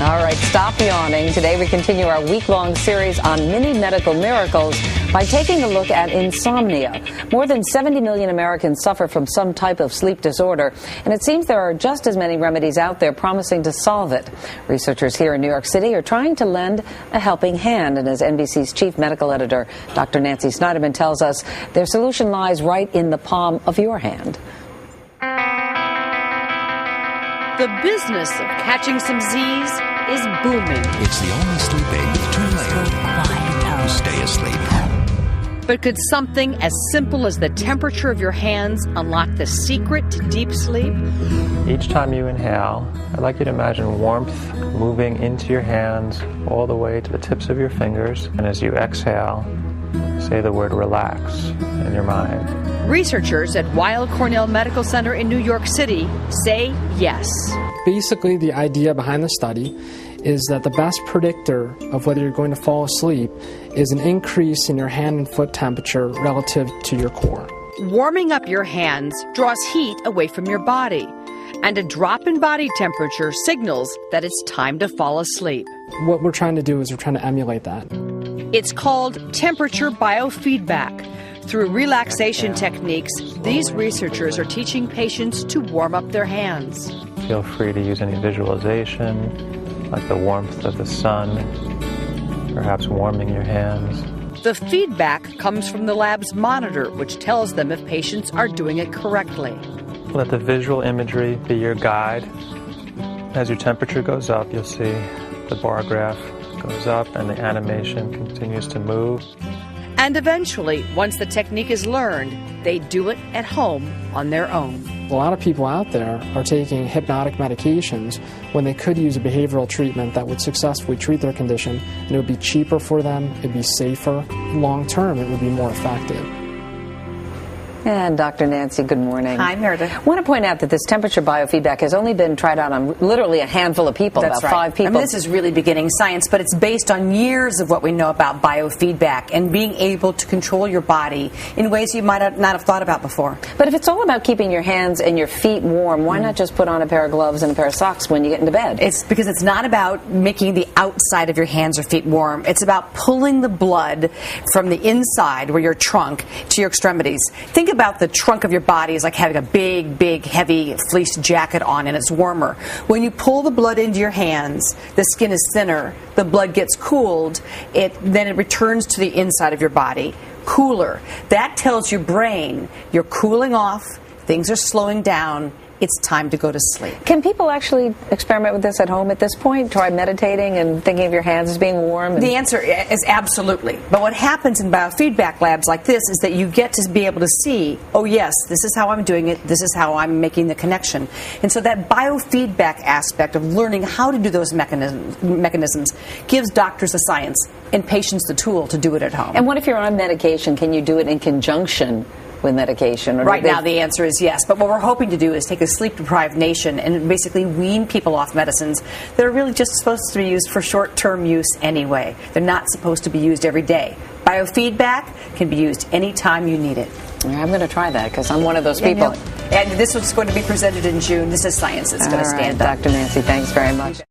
All right, stop yawning. Today we continue our week-long series on mini medical miracles by taking a look at insomnia. More than 70 million Americans suffer from some type of sleep disorder, and it seems there are just as many remedies out there promising to solve it. Researchers here in New York City are trying to lend a helping hand, and as NBC's chief medical editor, Dr. Nancy Snyderman, tells us, their solution lies right in the palm of your hand. The business of catching some Z's is booming. It's the only sleep aid with 2 layers to stay asleep. But could something as simple as the temperature of your hands unlock the secret to deep sleep? Each time you inhale, I'd like you to imagine warmth moving into your hands all the way to the tips of your fingers. And as you exhale, say the word relax in your mind. Researchers at Weill Cornell Medical Center in New York City say yes. Basically, the idea behind the study is that the best predictor of whether you're going to fall asleep is an increase in your hand and foot temperature relative to your core. Warming up your hands draws heat away from your body, and a drop in body temperature signals that it's time to fall asleep. What we're trying to do is we're trying to emulate that. It's called temperature biofeedback. Through relaxation techniques, these researchers are teaching patients to warm up their hands. Feel free to use any visualization, like the warmth of the sun, perhaps warming your hands. The feedback comes from the lab's monitor, which tells them if patients are doing it correctly. Let the visual imagery be your guide. As your temperature goes up, you'll see the bar graph goes up and the animation continues to move. And eventually, once the technique is learned, they do it at home on their own. A lot of people out there are taking hypnotic medications when they could use a behavioral treatment that would successfully treat their condition, and it would be cheaper for them, it would be safer. Long term, it would be more effective. And Dr. Nancy, good morning. Hi, Meredith. I want to point out that this temperature biofeedback has only been tried out on literally a handful of people, That's about right. 5 people. I mean, this is really beginning science, but it's based on years of what we know about biofeedback and being able to control your body in ways you might not have thought about before. But if it's all about keeping your hands and your feet warm, why not just put on a pair of gloves and a pair of socks when you get into bed? It's because it's not about making the outside of your hands or feet warm. It's about pulling the blood from the inside, where your trunk, to your extremities. Think about the trunk of your body is like having a big, heavy fleece jacket on, and it's warmer. When you pull the blood into your hands, the skin is thinner, the blood gets cooled, then it returns to the inside of your body, cooler. That tells your brain you're cooling off, things are slowing down, it's time to go to sleep. Can people actually experiment with this at home at this point? Try meditating and thinking of your hands as being warm? The answer is absolutely. But what happens in biofeedback labs like this is that you get to be able to see, oh yes, this is how I'm doing it, this is how I'm making the connection. And so that biofeedback aspect of learning how to do those mechanisms gives doctors the science and patients the tool to do it at home. And what if you're on medication? Can you do it in conjunction with medication? Or right now the answer is yes, but what we're hoping to do is take a sleep-deprived nation and basically wean people off medicines that are really just supposed to be used for short-term use anyway. They're not supposed to be used every day. Biofeedback can be used anytime you need it. I'm going to try that because I'm one of those people. And this is going to be presented in June. This is science that's going to stand up. Dr. Nancy, thanks very much.